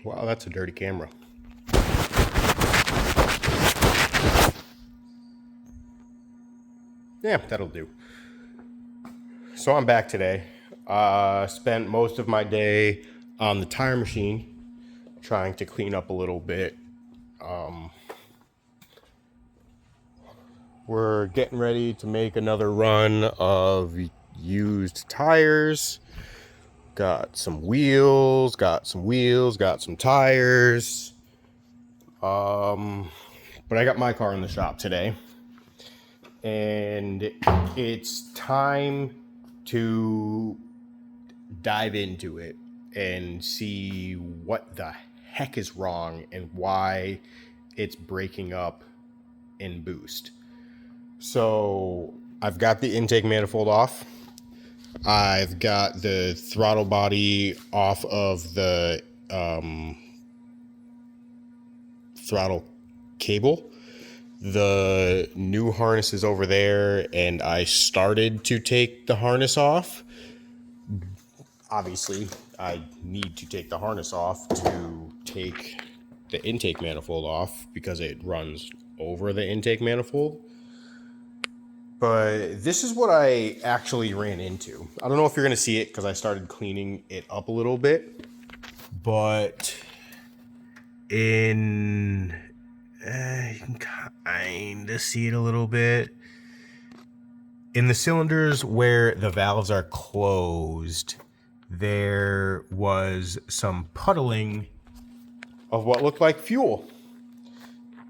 Wow, that's a dirty camera. Yeah, that'll do. So I'm back today. Spent most of my day on the tire machine trying to clean up a little bit. We're getting ready to make another run of used tires. Got some wheels, got some tires. But I got my car in the shop today. And it's time to dive into it and see what the heck is wrong and why it's breaking up in boost. So I've got the intake manifold off. I've got the throttle body off of the throttle cable. The new harness is over there, and I started to take the harness off. Obviously, I need to take the harness off to take the intake manifold off because it runs over the intake manifold. But this is what I actually ran into. I don't know if you're going to see it because I started cleaning it up a little bit. But you can kind of see it a little bit. In the cylinders where the valves are closed, there was some puddling of what looked like fuel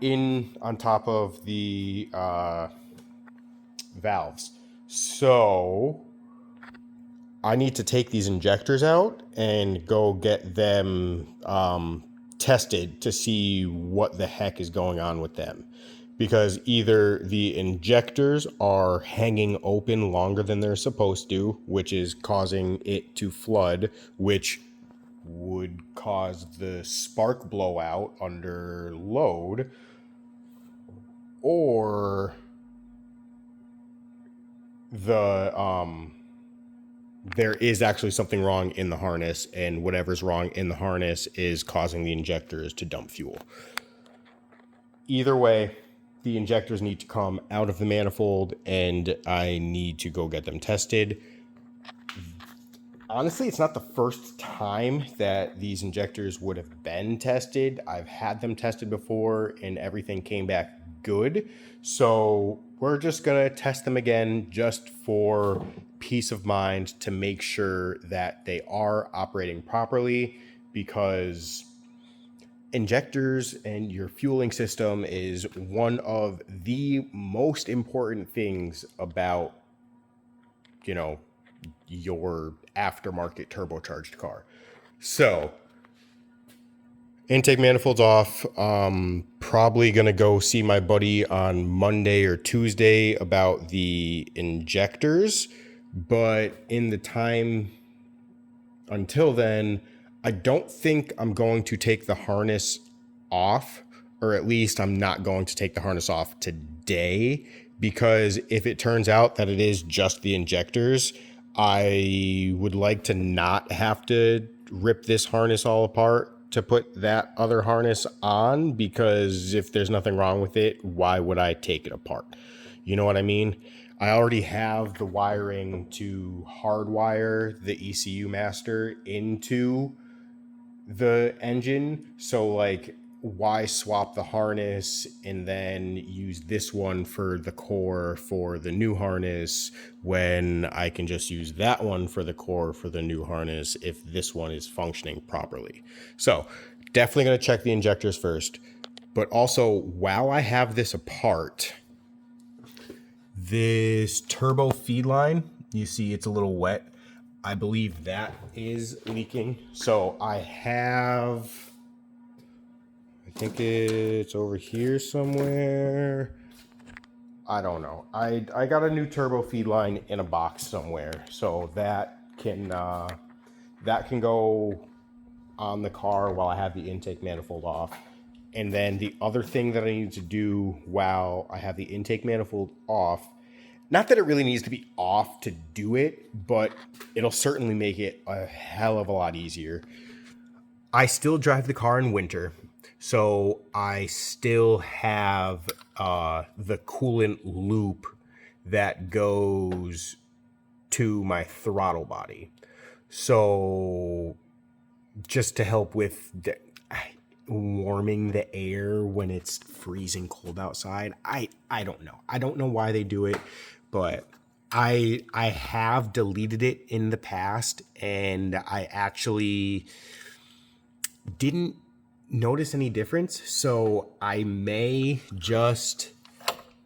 on top of the valves. So I need to take these injectors out and go get them tested to see what the heck is going on with them. Because either the injectors are hanging open longer than they're supposed to, which is causing it to flood, which would cause the spark blowout under load, or there is actually something wrong in the harness, and whatever's wrong in the harness is causing the injectors to dump fuel. Either way, the injectors need to come out of the manifold, and I need to go get them tested. Honestly, it's not the first time that these injectors would have been tested. I've had them tested before, and everything came back good. So we're just going to test them again just for peace of mind to make sure that they are operating properly, because injectors and your fueling system is one of the most important things about, your aftermarket turbocharged car. So intake manifold's off. Probably gonna go see my buddy on Monday or Tuesday about the injectors, but in the time until then, I don't think I'm going to take the harness off, or at least I'm not going to take the harness off today, because if it turns out that it is just the injectors, I would like to not have to rip this harness all apart to put that other harness on, because if there's nothing wrong with it, why would I take it apart? You know what I mean? I already have the wiring to hardwire the ECU master into the engine. So why swap the harness and then use this one for the core for the new harness when I can just use that one for the core for the new harness if this one is functioning properly? So definitely going to check the injectors first. But also, while I have this apart, this turbo feed line, you see it's a little wet. I believe that is leaking. So I think it's over here somewhere. I don't know. I got a new turbo feed line in a box somewhere. So that can go on the car while I have the intake manifold off. And then the other thing that I need to do while I have the intake manifold off, not that it really needs to be off to do it, but it'll certainly make it a hell of a lot easier. I still drive the car in winter, so I still have the coolant loop that goes to my throttle body. So just to help with warming the air when it's freezing cold outside. I don't know. I don't know why they do it, but I have deleted it in the past, and I actually didn't notice any difference. So I may just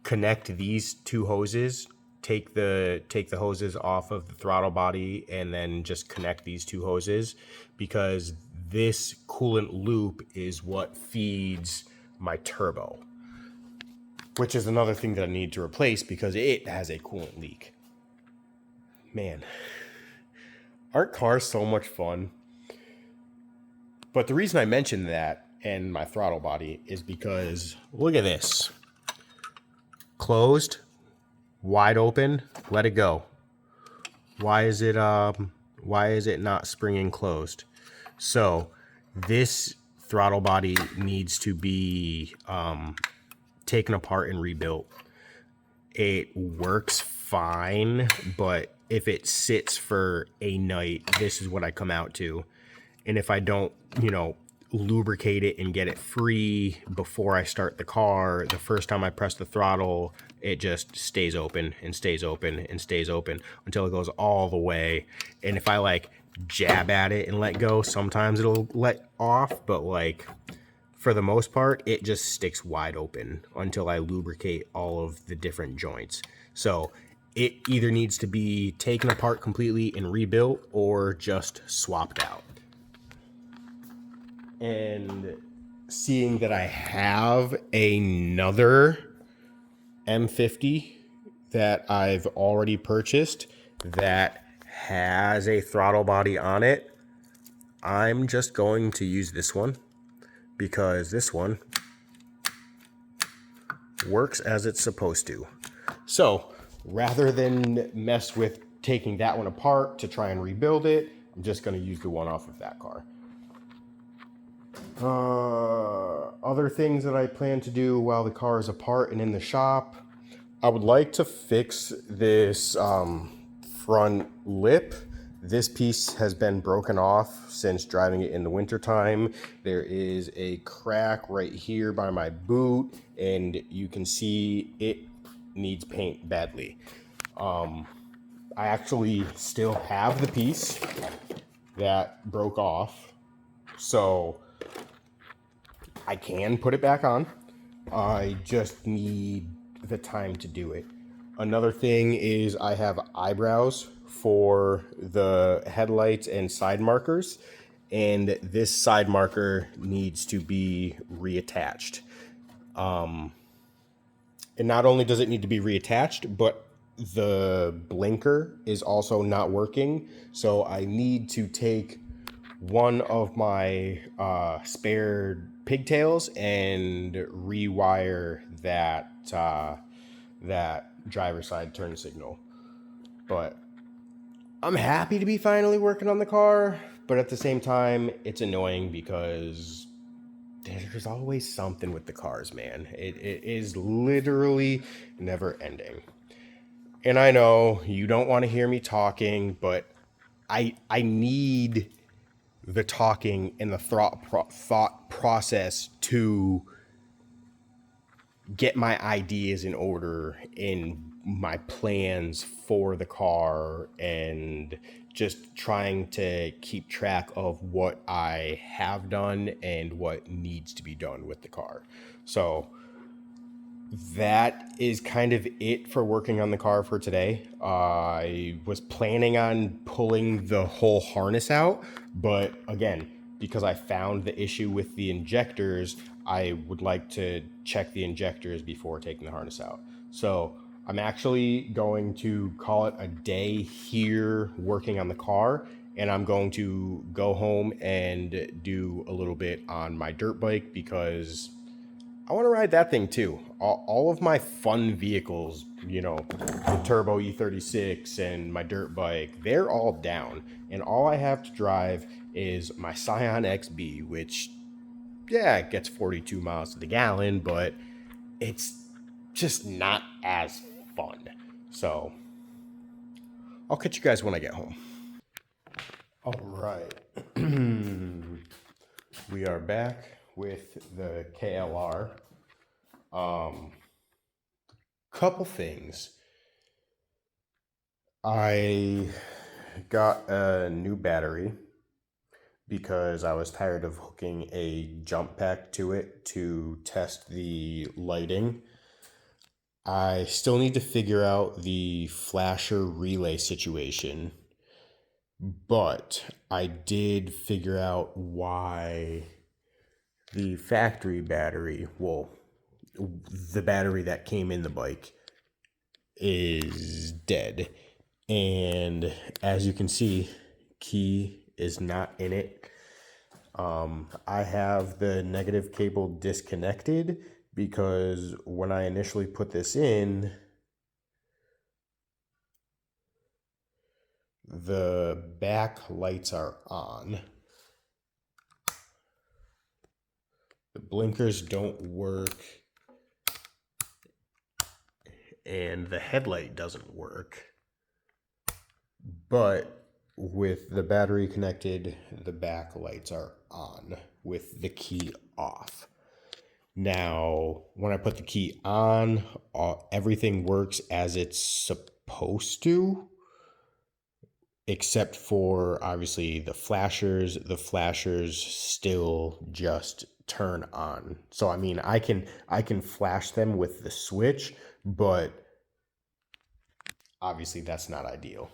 connect these two hoses, take the hoses off of the throttle body, and then just connect these two hoses, because this coolant loop is what feeds my turbo, which is another thing that I need to replace because it has a coolant leak. Man, aren't cars so much fun? But the reason I mentioned that and my throttle body is because look at this. Closed, wide open, let it go. Why is it not springing closed? So this throttle body needs to be taken apart and rebuilt. It works fine, but if it sits for a night, this is what I come out to. And if I don't, lubricate it and get it free before I start the car, the first time I press the throttle, it just stays open and stays open and stays open until it goes all the way. And if I jab at it and let go, sometimes it'll let off, but for the most part, it just sticks wide open until I lubricate all of the different joints. So it either needs to be taken apart completely and rebuilt or just swapped out. And seeing that I have another M50 that I've already purchased that has a throttle body on it, I'm just going to use this one because this one works as it's supposed to. So rather than mess with taking that one apart to try and rebuild it, I'm just going to use the one off of that car. Other things that I plan to do while the car is apart and in the shop, I would like to fix this front lip. This piece has been broken off since driving it in the wintertime. There is a crack right here by my boot, and you can see it needs paint badly. I actually still have the piece that broke off, so I can put it back on. I just need the time to do it. Another thing is I have eyebrows for the headlights and side markers, and this side marker needs to be reattached. And not only does it need to be reattached, but the blinker is also not working. So I need to take one of my spare pigtails and rewire that driver side turn signal. But I'm happy to be finally working on the car, but at the same time, it's annoying because there's always something with the cars, man. It is literally never ending. And I know you don't want to hear me talking, but I need the talking and the thought process to get my ideas in order in my plans for the car, and just trying to keep track of what I have done and what needs to be done with the car. So that is kind of it for working on the car for today. I was planning on pulling the whole harness out, but again, because I found the issue with the injectors, I would like to check the injectors before taking the harness out. So I'm actually going to call it a day here working on the car, and I'm going to go home and do a little bit on my dirt bike because I want to ride that thing too. All of my fun vehicles, the Turbo E36 and my dirt bike, they're all down. And all I have to drive is my Scion XB, which, yeah, it gets 42 miles to the gallon, but it's just not as fun. So I'll catch you guys when I get home. All right. We are back with the KLR. Couple things. I got a new battery because I was tired of hooking a jump pack to it to test the lighting. I still need to figure out the flasher relay situation, but I did figure out why the factory battery, well, the battery that came in the bike, is dead. And as you can see, key is not in it. I have the negative cable disconnected because when I initially put this in, the back lights are on. The blinkers don't work and the headlight doesn't work. But with the battery connected, the back lights are on with the key off. Now, when I put the key on, everything works as it's supposed to, except for obviously the flashers. The flashers still just turn on. So I mean, I can flash them with the switch, but obviously that's not ideal.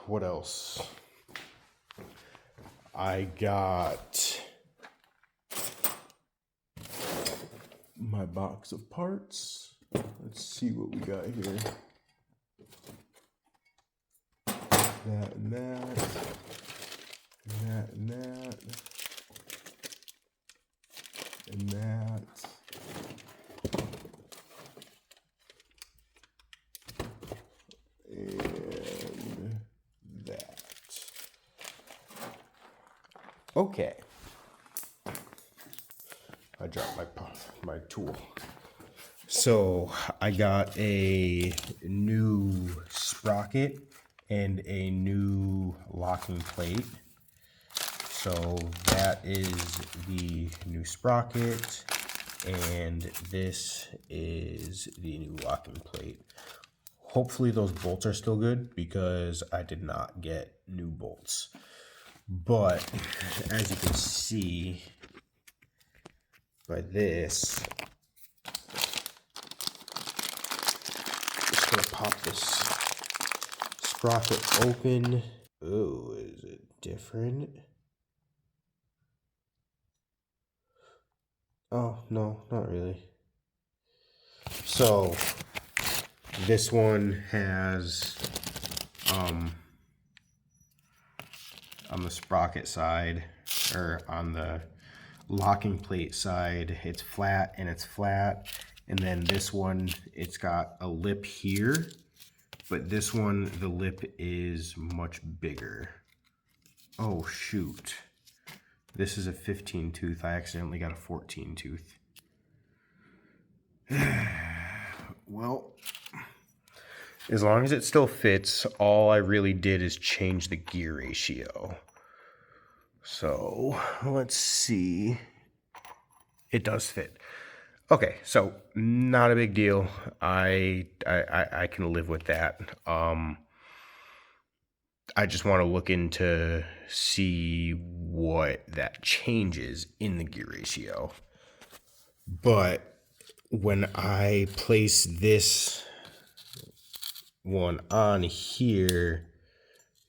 What else? I got my box of parts. Let's see what we got here. That and that. And that and that. And that. And that. Okay. I dropped my tool. So I got a new sprocket and a new locking plate. So that is the new sprocket, and this is the new locking plate. Hopefully those bolts are still good because I did not get new bolts. But as you can see by this, just gonna pop this sprocket open. Oh, is it different? Oh, no, not really. So this one has, on the sprocket side, or on the locking plate side, it's flat and it's flat. And then this one, it's got a lip here, but this one, the lip is much bigger. Oh, shoot. This is a 15 tooth. I accidentally got a 14 tooth. Well, as long as it still fits, all I really did is change the gear ratio. So let's see. It does fit. Okay, so not a big deal. I can live with that. I just want to look into see what that changes in the gear ratio. But when I place this one on here,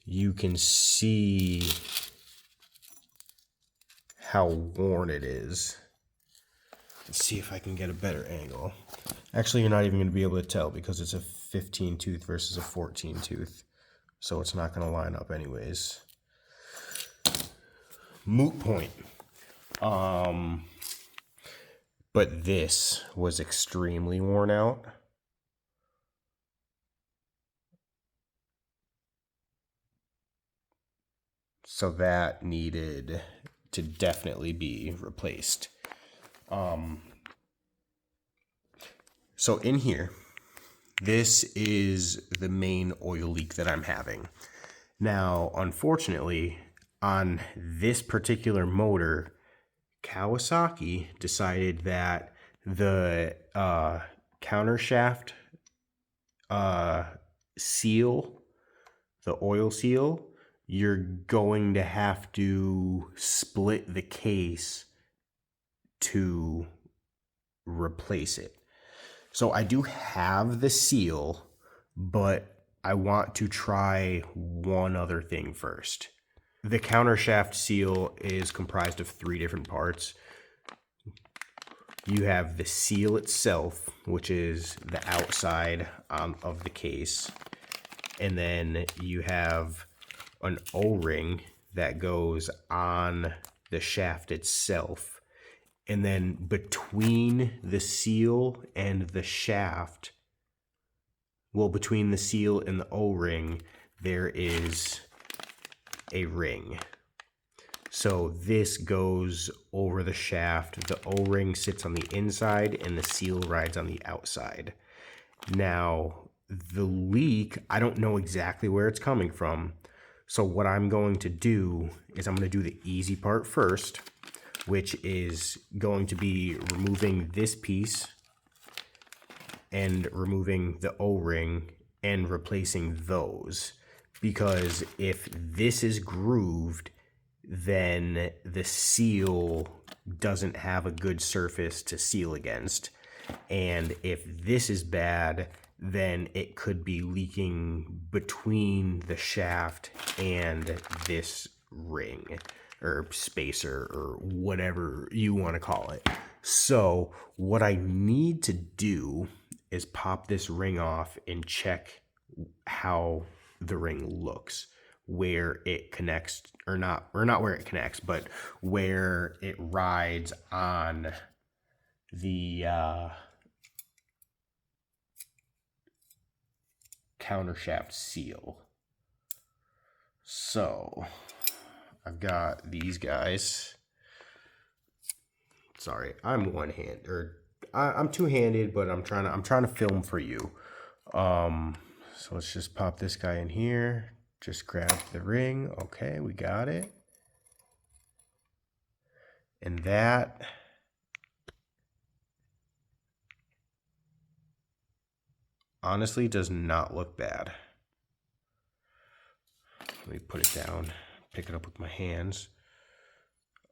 you can see how worn it is. Let's see if I can get a better angle. Actually, you're not even going to be able to tell because it's a 15 tooth versus a 14 tooth. So it's not going to line up anyways. Moot point. But this was extremely worn out. So that needed to definitely be replaced. So in here, this is the main oil leak that I'm having. Now, unfortunately, on this particular motor, Kawasaki decided that the countershaft seal, the oil seal, you're going to have to split the case to replace it. So I do have the seal, but I want to try one other thing first. The countershaft seal is comprised of 3 different parts. You have the seal itself, which is the outside of the case. And then you have an O-ring that goes on the shaft itself. And then between the seal and the shaft, well, between the seal and the O-ring, there is a ring. So this goes over the shaft. The O-ring sits on the inside and the seal rides on the outside. Now, the leak, I don't know exactly where it's coming from. So what I'm going to do is I'm going to do the easy part first, which is going to be removing this piece and removing the O-ring and replacing those. Because if this is grooved, then the seal doesn't have a good surface to seal against. And if this is bad, then it could be leaking between the shaft and this ring or spacer or whatever you want to call it. So what I need to do is pop this ring off and check how the ring looks, where it connects, or not where it connects, but where it rides on the countershaft seal. So I've got these guys. Sorry, I'm one-handed, or I'm two-handed, but I'm trying to film for you. So let's just pop this guy in here. Just grab the ring. Okay, we got it. And that honestly does not look bad. Let me put it down, pick it up with my hands.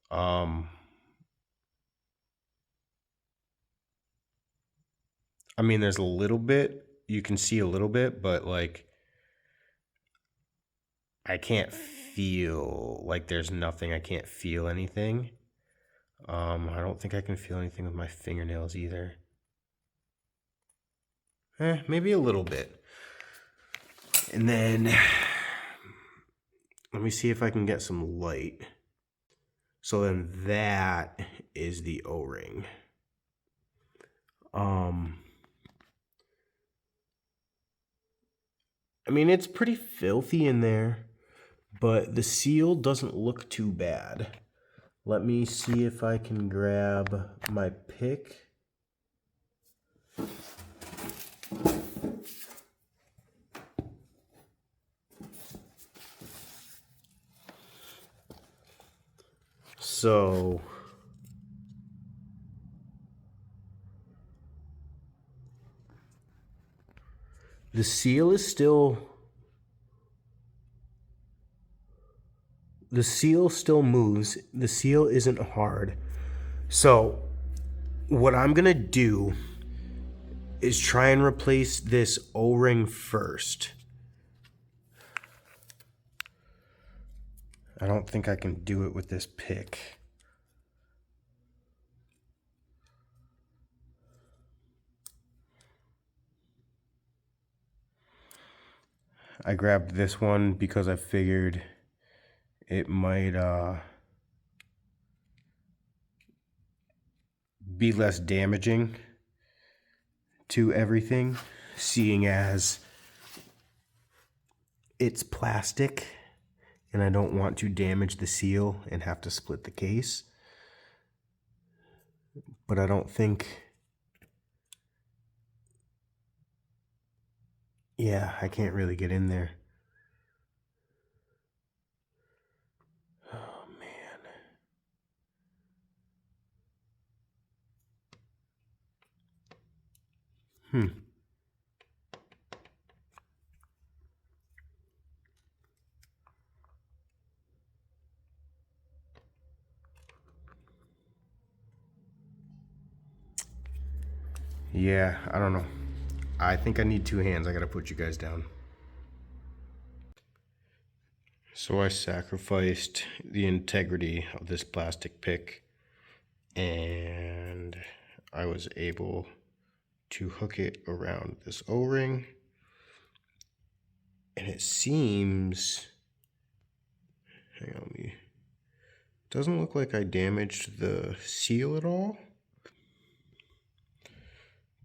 I mean, there's a little bit, you can see a little bit, but like, I can't feel, like there's nothing, I can't feel anything. I don't think I can feel anything with my fingernails either. Maybe a little bit. And then, let me see if I can get some light. So then that is the O-ring. I mean, it's pretty filthy in there, but the seal doesn't look too bad. Let me see if I can grab my pick. So the seal is still, the seal still moves. The seal isn't hard. So what I'm gonna do is try and replace this O-ring first. I don't think I can do it with this pick. I grabbed this one because I figured it might be less damaging to everything, seeing as it's plastic and I don't want to damage the seal and have to split the case. But I don't think, yeah, I can't really get in there. Oh man. Yeah, I don't know. I think I need two hands. I gotta put you guys down. So I sacrificed the integrity of this plastic pick, and I was able to hook it around this O-ring, and it seems, hang on, me, doesn't look like I damaged the seal at all,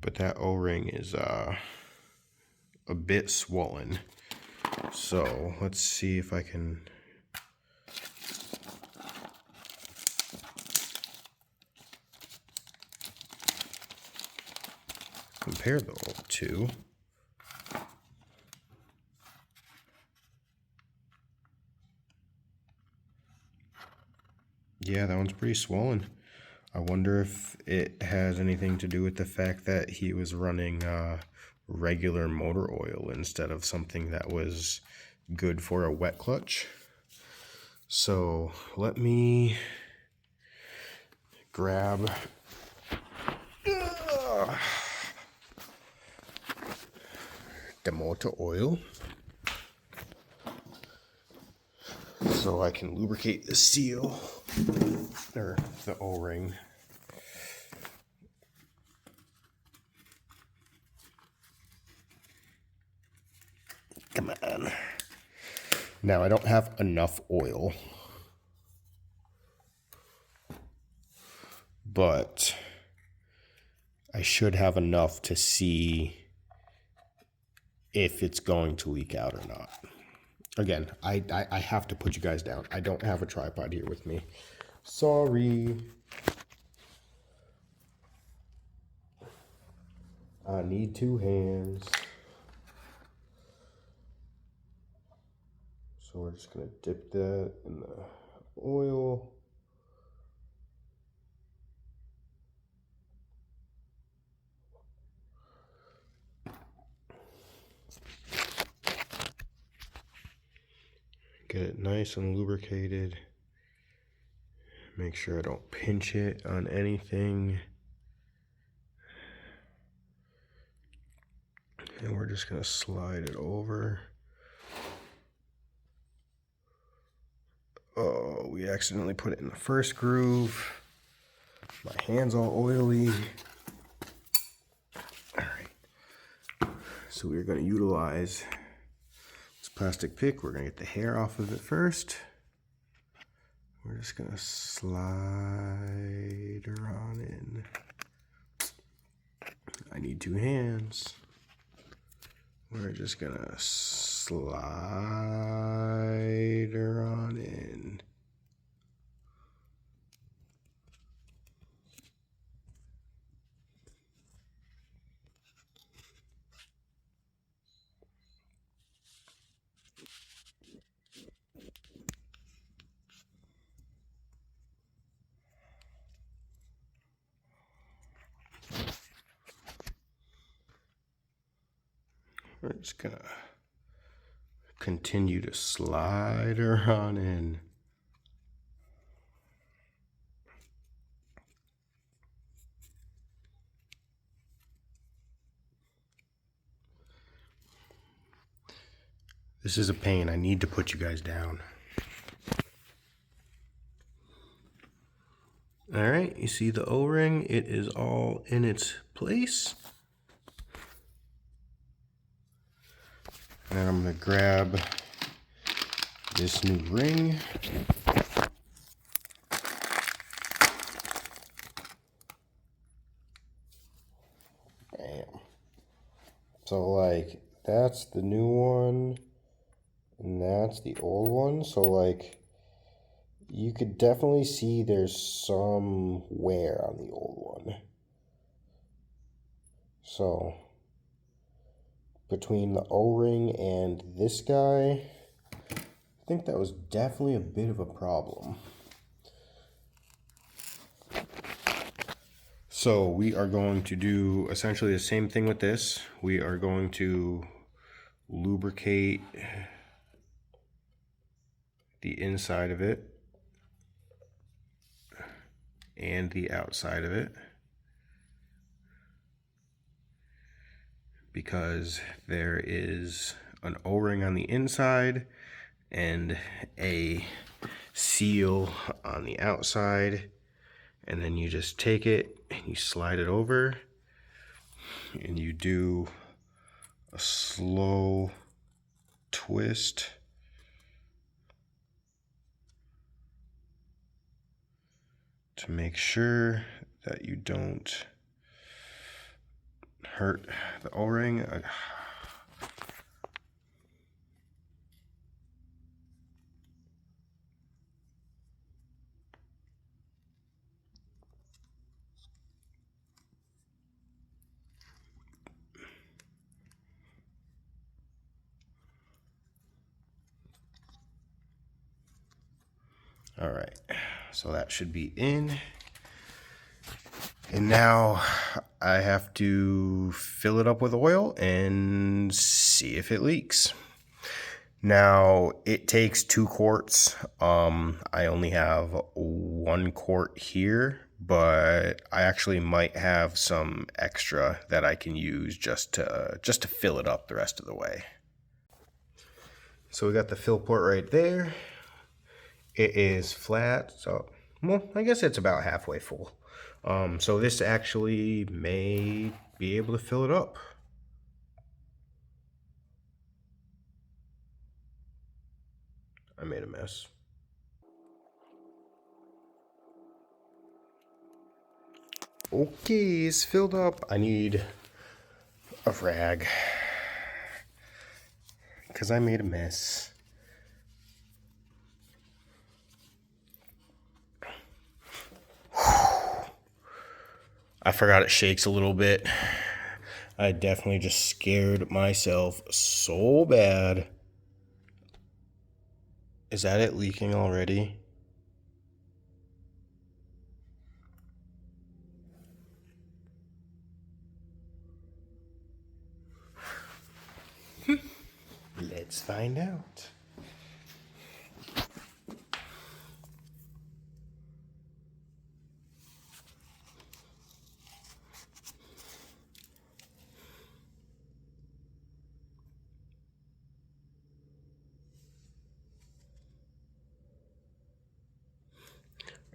but that O-ring is a bit swollen. So let's see if I can compare the two. Yeah, that one's pretty swollen. I wonder if it has anything to do with the fact that he was running regular motor oil instead of something that was good for a wet clutch. So let me grab the motor oil so I can lubricate the seal, or the O-ring. Come on. Now I don't have enough oil, but I should have enough to see if it's going to leak out or not. Again, I have to put you guys down. I don't have a tripod here with me. Sorry. I need two hands. So we're just gonna dip that in the oil. Get it nice and lubricated. Make sure I don't pinch it on anything. And we're just gonna slide it over. Oh, we accidentally put it in the first groove. My hand's all oily. All right. So we're gonna utilize this plastic pick. We're gonna get the hair off of it first. We're just gonna slide her on in. I need two hands. We're just gonna slide her on in. We're just gonna continue to slide her on in. This is a pain. I need to put you guys down. All right, you see the O-ring? It is all in its place. And I'm gonna grab this new ring. Bam. So like, that's the new one. And And that's the old one. So like, you could definitely see there's some wear on the old one. So between the O-ring and this guy, I think that was definitely a bit of a problem. So we are going to do essentially the same thing with this. We are going to lubricate the inside of it and the outside of it, because there is an O-ring on the inside and a seal on the outside, and then you just take it and you slide it over and you do a slow twist to make sure that you don't hurt the O-ring. All right, so that should be in. And now I have to fill it up with oil and see if it leaks. Now it takes 2 quarts. I only have 1 quart here, but I actually might have some extra that I can use just to fill it up the rest of the way. So we got the fill port right there. It is flat, so, well, I guess it's about halfway full. So this actually may be able to fill it up. I made a mess. Okay, it's filled up. I need a rag because I made a mess. I forgot it shakes a little bit. I definitely just scared myself so bad. Is that it leaking already? Let's find out.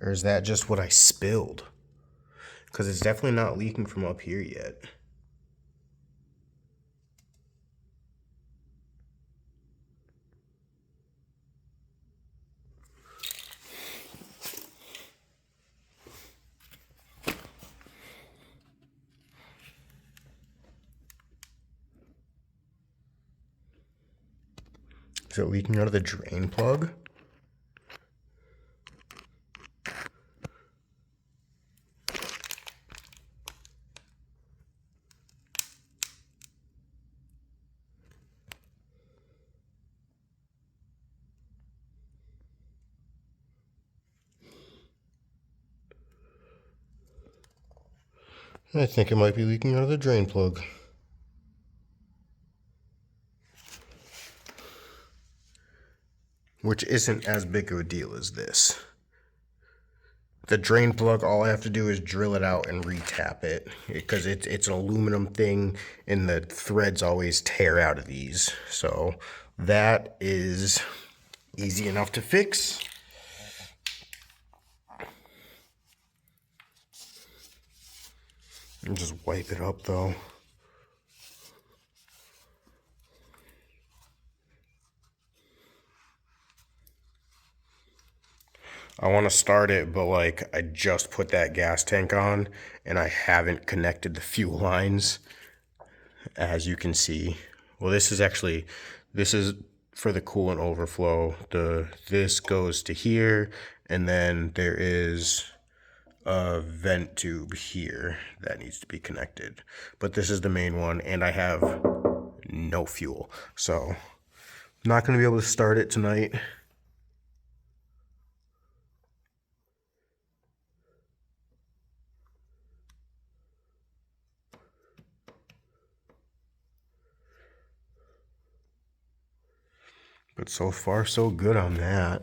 Or is that just what I spilled? Because it's definitely not leaking from up here yet. Is it leaking out of the drain plug? I think it might be leaking out of the drain plug. Which isn't as big of a deal as this. The drain plug, all I have to do is drill it out and re-tap it, because it's an aluminum thing and the threads always tear out of these. So that is easy enough to fix. And just wipe it up though. I want to start it, but like I just put that gas tank on and I haven't connected the fuel lines, as you can see. Well, this is for the coolant overflow. This goes to here, and then there is a vent tube here that needs to be connected. But this is the main one, and I have no fuel, so I'm not going to be able to start it tonight. But so far, so good on that.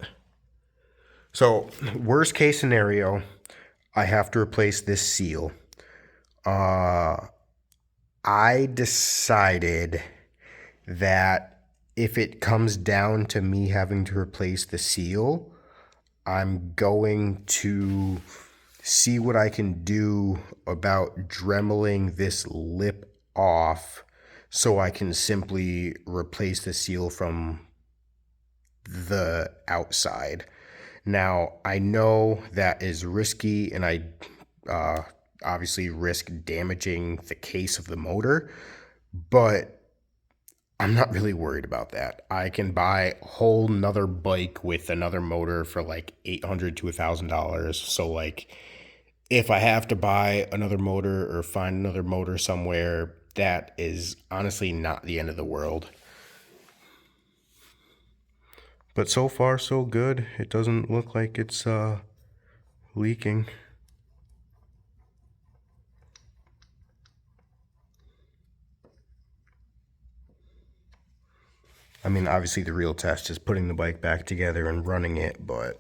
So, worst case scenario, I have to replace this seal. I decided that if it comes down to me having to replace the seal, I'm going to see what I can do about dremeling this lip off so I can simply replace the seal from the outside. Now, I know that is risky, and I obviously risk damaging the case of the motor, but I'm not really worried about that. I can buy a whole nother bike with another motor for like $800 to $1,000. So like, if I have to buy another motor or find another motor somewhere, that is honestly not the end of the world. But so far, so good. It doesn't look like it's leaking. I mean, obviously the real test is putting the bike back together and running it, but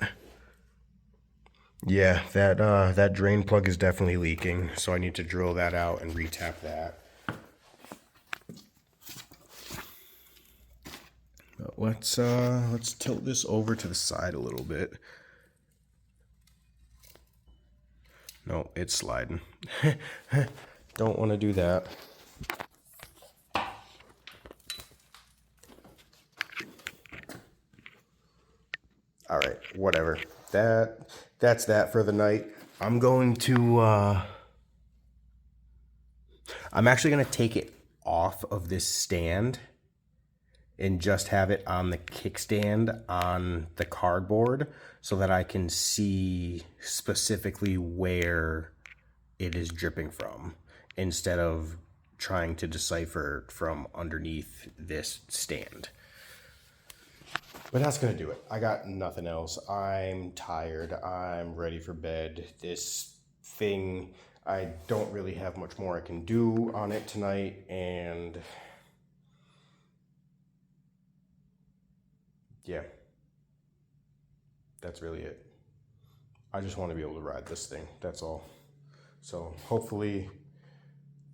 yeah, that drain plug is definitely leaking, so I need to drill that out and retap that. But let's tilt this over to the side a little bit. No, it's sliding. Don't want to do that. All right, whatever. That's that for the night. I'm actually going to take it off of this stand and just have it on the kickstand on the cardboard so that I can see specifically where it is dripping from instead of trying to decipher from underneath this stand. But that's going to do it. I got nothing else. I'm tired. I'm ready for bed. This thing, I don't really have much more I can do on it tonight, and yeah, that's really it. I just want to be able to ride this thing. That's all. So hopefully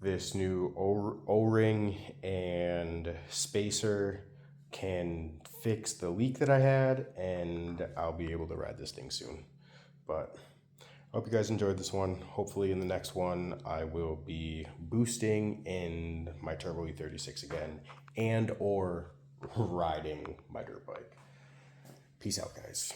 this new O-ring and spacer can fix the leak that I had, and I'll be able to ride this thing soon. But I hope you guys enjoyed this one. Hopefully in the next one, I will be boosting in my Turbo e36 again and or riding my dirt bike. Peace out, guys.